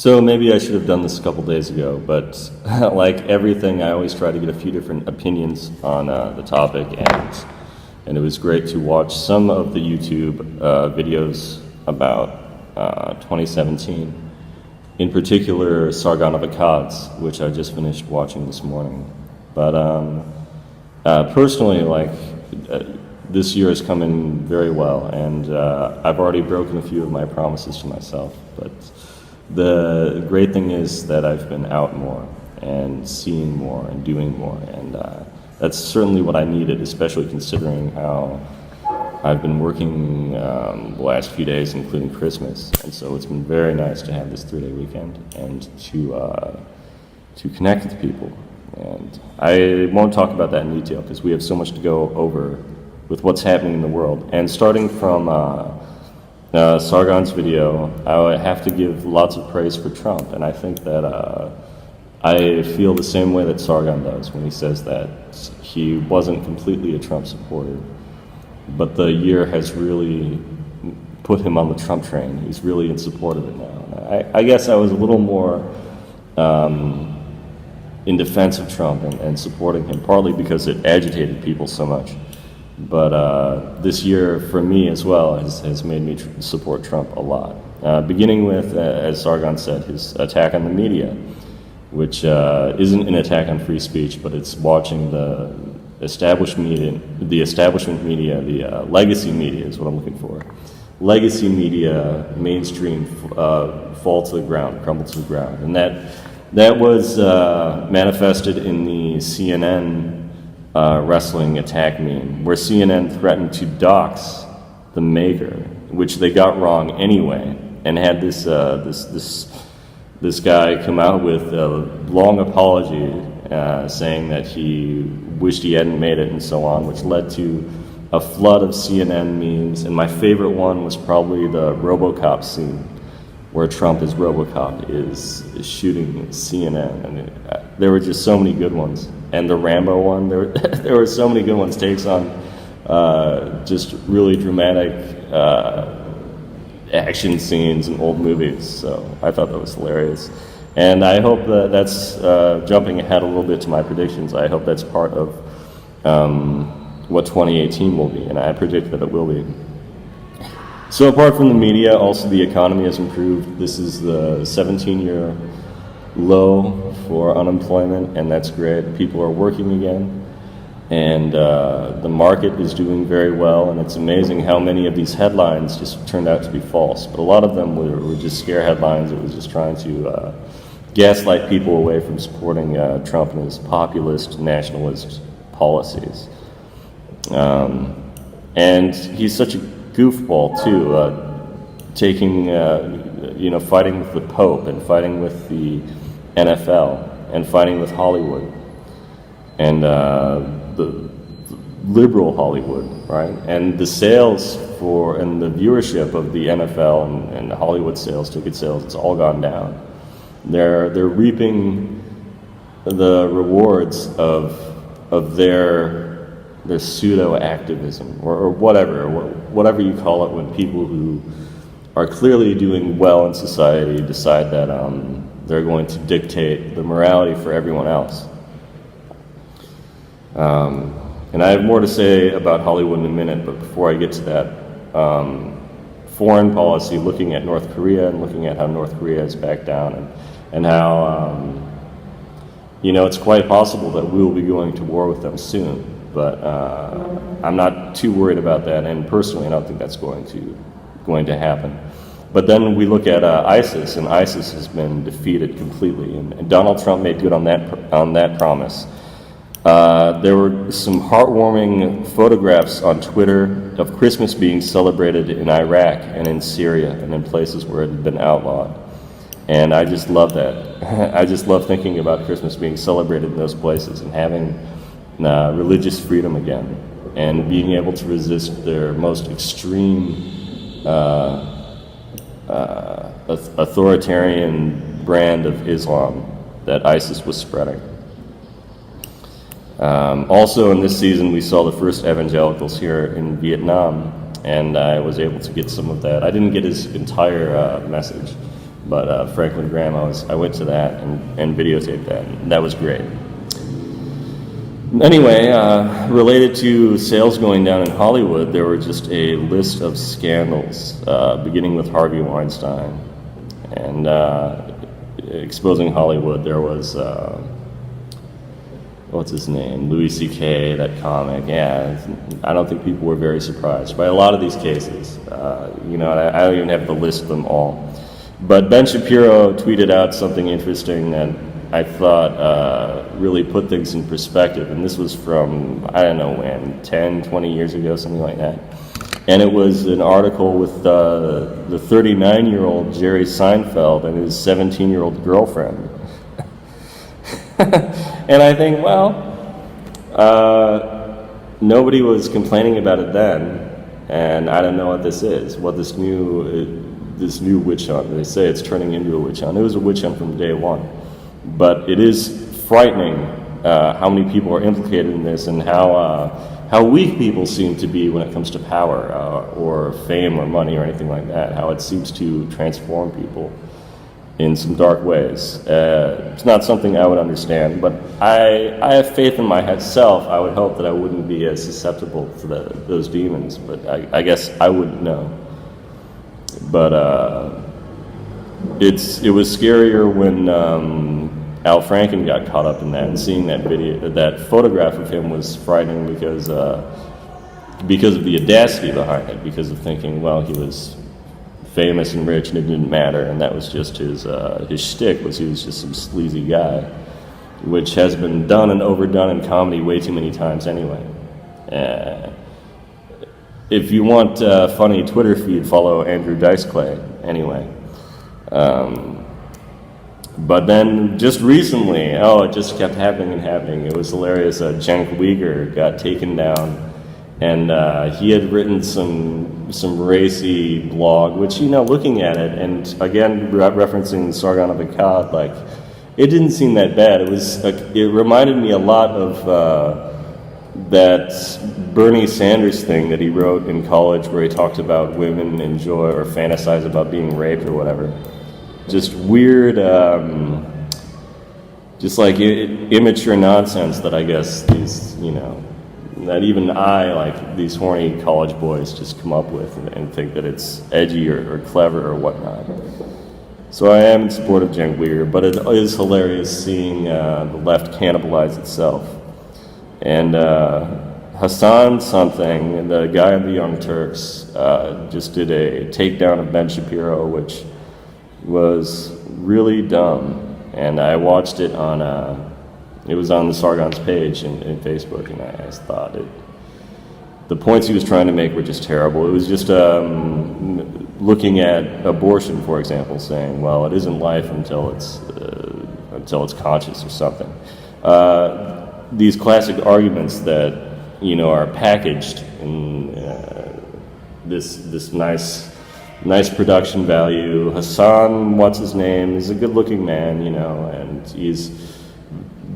So maybe I should have done this a couple days ago, but like everything, I always try to get a few different opinions on the topic, and it was great to watch some of the YouTube videos about 2017. In particular, Sargon of Akkad, which I just finished watching this morning. But personally, this year has come in very well, and I've already broken a few of my promises to myself. But the great thing is that I've been out more and seeing more and doing more, and that's certainly what I needed, especially considering how I've been working the last few days, including Christmas, and so it's been very nice to have this 3-day weekend and to connect with people. And I won't talk about that in detail because we have so much to go over with what's happening in the world. And starting from Sargon's video, I would have to give lots of praise for Trump, and I think that I feel the same way that Sargon does when he says that he wasn't completely a Trump supporter, but the year has really put him on the Trump train. He's really in support of it now. I guess I was a little more in defense of Trump and supporting him, partly because it agitated people so much. But this year, for me as well, has made me support Trump a lot. Beginning with, as Sargon said, his attack on the media, which isn't an attack on free speech, but it's watching the establishment media, the legacy media is what I'm looking for. Legacy media, mainstream, fall to the ground, crumble to the ground. And that was manifested in the CNN wrestling attack meme, where CNN threatened to dox the maker, which they got wrong anyway, and had this guy come out with a long apology saying that he wished he hadn't made it and so on, which led to a flood of CNN memes. And my favorite one was probably the RoboCop scene, where Trump as RoboCop is shooting CNN. And there were just so many good ones. And the Rambo one, there were so many good ones, takes on just really dramatic action scenes in old movies. So I thought that was hilarious. And I hope that that's jumping ahead a little bit to my predictions. I hope that's part of what 2018 will be, and I predict that it will be. So apart from the media, also the economy has improved. This is the 17-year low for unemployment, and that's great. People are working again, and the market is doing very well, and it's amazing how many of these headlines just turned out to be false. But a lot of them were just scare headlines. It was just trying to gaslight people away from supporting Trump and his populist, nationalist policies. And he's such a goofball too, fighting with the Pope and fighting with the NFL and fighting with Hollywood and the liberal Hollywood, right? And the sales and the viewership of the NFL and the Hollywood sales, ticket sales, it's all gone down. They're reaping the rewards of their pseudo activism or whatever you call it, when people who are clearly doing well in society decide that they're going to dictate the morality for everyone else. And I have more to say about Hollywood in a minute, but before I get to that, foreign policy, looking at North Korea and looking at how North Korea has backed down and how it's quite possible that we will be going to war with them soon. But I'm not too worried about that, and personally, I don't think that's going to happen. But then we look at ISIS, and ISIS has been defeated completely, and Donald Trump made good on that promise. There were some heartwarming photographs on Twitter of Christmas being celebrated in Iraq and in Syria and in places where it had been outlawed. And I just love that. I just love thinking about Christmas being celebrated in those places and having religious freedom again, and being able to resist their most extreme authoritarian brand of Islam that ISIS was spreading. Also in this season, we saw the first evangelicals here in Vietnam, and I was able to get some of that. I didn't get his entire message, But Franklin Graham, I went to that and videotaped that. And that was great. Anyway, related to sales going down in Hollywood, there were just a list of scandals, beginning with Harvey Weinstein. And exposing Hollywood, there was, what's his name? Louis C.K., that comic. Yeah, I don't think people were very surprised by a lot of these cases. You know, I don't even have to list them all. But Ben Shapiro tweeted out something interesting that I thought really put things in perspective. And this was from, I don't know when, 10, 20 years ago, something like that. And it was an article with the 39-year-old Jerry Seinfeld and his 17-year-old girlfriend. And I think, well, nobody was complaining about it then, and I don't know what this is, what this new witch hunt. They say it's turning into a witch hunt. It was a witch hunt from day one, but it is frightening how many people are implicated in this and how weak people seem to be when it comes to power or fame or money or anything like that. How it seems to transform people in some dark ways. It's not something I would understand, but I have faith in myself. I would hope that I wouldn't be as susceptible to those demons, but I guess I wouldn't know. But it was scarier when Al Franken got caught up in that, and seeing that video, that photograph of him was frightening because of the audacity behind it, because of thinking, well, he was famous and rich and it didn't matter, and that was just his shtick, was he was just some sleazy guy, which has been done and overdone in comedy way too many times anyway. If you want a funny Twitter feed, follow Andrew Dice Clay anyway. But then just recently, it just kept happening and happening. It was hilarious. Cenk Uygur got taken down, and he had written some racy blog, which, you know, looking at it, and again referencing Sargon of Akkad, like, it didn't seem that bad. It reminded me a lot of that Bernie Sanders thing that he wrote in college, where he talked about women enjoy or fantasize about being raped or whatever. Just weird, just like immature nonsense that I guess these, you know, that even I, like these horny college boys, just come up with and think that it's edgy or clever or whatnot. So I am in support of Cenk Uygur, but it is hilarious seeing the left cannibalize itself. And Hassan something, the guy on the Young Turks, just did a takedown of Ben Shapiro, which was really dumb. And I watched it on, it was on the Sargon's page in Facebook, and I just thought the points he was trying to make were just terrible. It was just looking at abortion, for example, saying, well, it isn't life until it's conscious or something. These classic arguments that, you know, are packaged in this nice production value. Hassan, what's his name, is a good-looking man, you know, and he's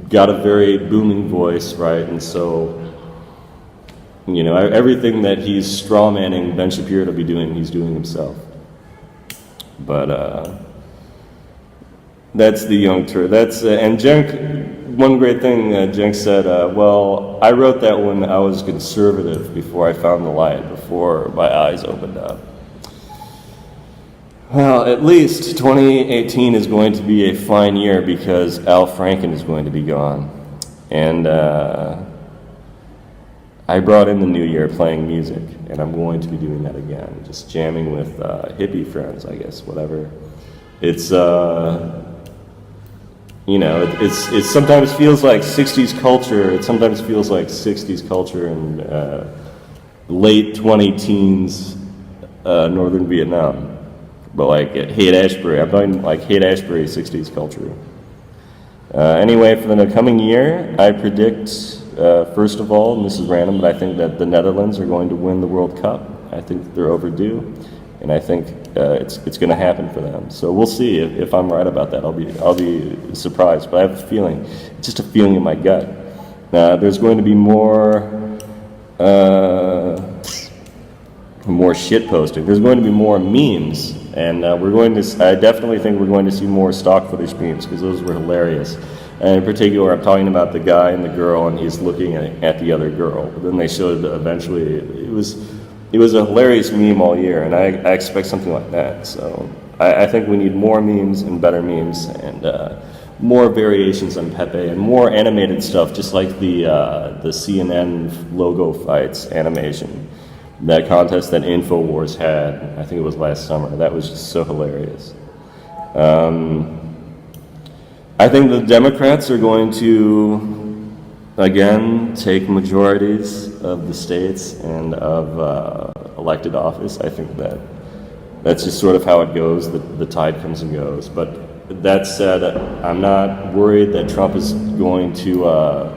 got a very booming voice, right? And so, you know, everything that he's strawmanning Ben Shapiro to be doing, he's doing himself. But that's the Young Turk. And Cenk. One great thing Cenk said, well, I wrote that when I was conservative, before I found the light, before my eyes opened up. Well, at least 2018 is going to be a fine year because Al Franken is going to be gone. And I brought in the new year playing music, and I'm going to be doing that again, just jamming with hippie friends, I guess, whatever. It's... you know, it sometimes feels like 60s culture. It sometimes feels like 60s culture in late 20-teens northern Vietnam. But like at Haight-Ashbury, I'm talking like Haight-Ashbury 60s culture. Anyway, for the coming year, I predict, first of all, and this is random, but I think that the Netherlands are going to win the World Cup. I think that they're overdue, and I think it's going to happen for them. So we'll see if I'm right about that. I'll be surprised, but I have a feeling. It's just a feeling in my gut. There's going to be more more shit posting. There's going to be more memes, and I definitely think we're going to see more stock footage memes because those were hilarious. And in particular, I'm talking about the guy and the girl, and he's looking at the other girl. But then they showed eventually it was a hilarious meme all year, and I expect something like that. So I think we need more memes and better memes and more variations on Pepe and more animated stuff, just like the CNN logo fights animation. That contest that InfoWars had, I think it was last summer, that was just so hilarious. I think the Democrats are going to, again, take majorities of the states and of elected office. I think that's just sort of how it goes. The tide comes and goes. But that said, I'm not worried that Trump is going to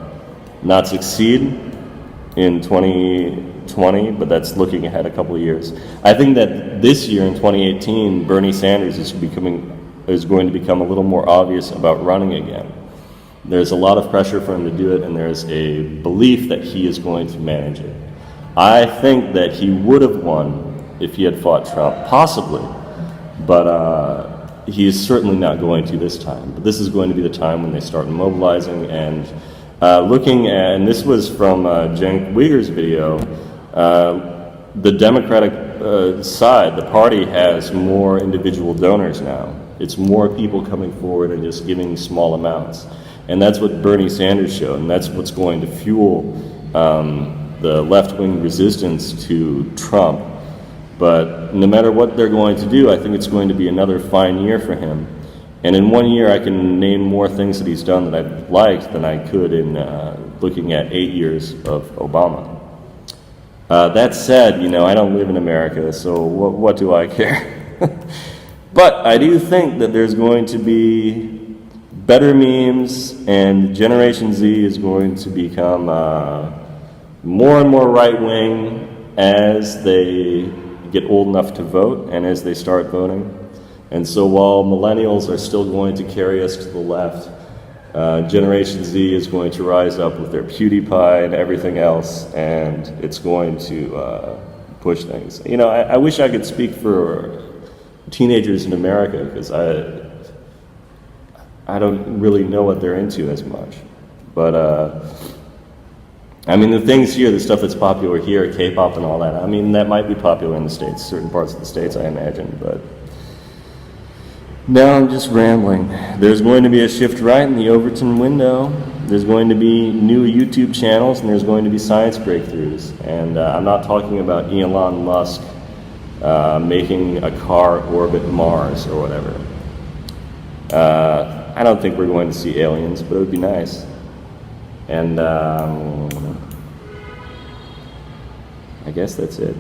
not succeed in 2020, but that's looking ahead a couple of years. I think that this year in 2018, Bernie Sanders is going to become a little more obvious about running again. There's a lot of pressure for him to do it, and there's a belief that he is going to manage it. I think that he would have won if he had fought Trump, possibly, but he is certainly not going to this time. But this is going to be the time when they start mobilizing and looking at, and this was from Cenk Uyghur's video, the Democratic side, the party has more individual donors now. It's more people coming forward and just giving small amounts. And that's what Bernie Sanders showed, and that's what's going to fuel the left-wing resistance to Trump. But no matter what they're going to do, I think it's going to be another fine year for him. And in 1 year, I can name more things that he's done that I've liked than I could in looking at 8 years of Obama. That said, I don't live in America, so what do I care? But I do think that there's going to be better memes, and Generation Z is going to become more and more right-wing as they get old enough to vote and as they start voting. And so while millennials are still going to carry us to the left, Generation Z is going to rise up with their PewDiePie and everything else, and it's going to push things. I wish I could speak for teenagers in America, because I don't really know what they're into as much. But the things here, the stuff that's popular here, K-pop and all that, that might be popular in the States, certain parts of the States, I imagine, but now I'm just rambling. There's going to be a shift right in the Overton window. There's going to be new YouTube channels, and there's going to be science breakthroughs. And I'm not talking about Elon Musk making a car orbit Mars or whatever. I don't think we're going to see aliens, but it would be nice. And I guess that's it.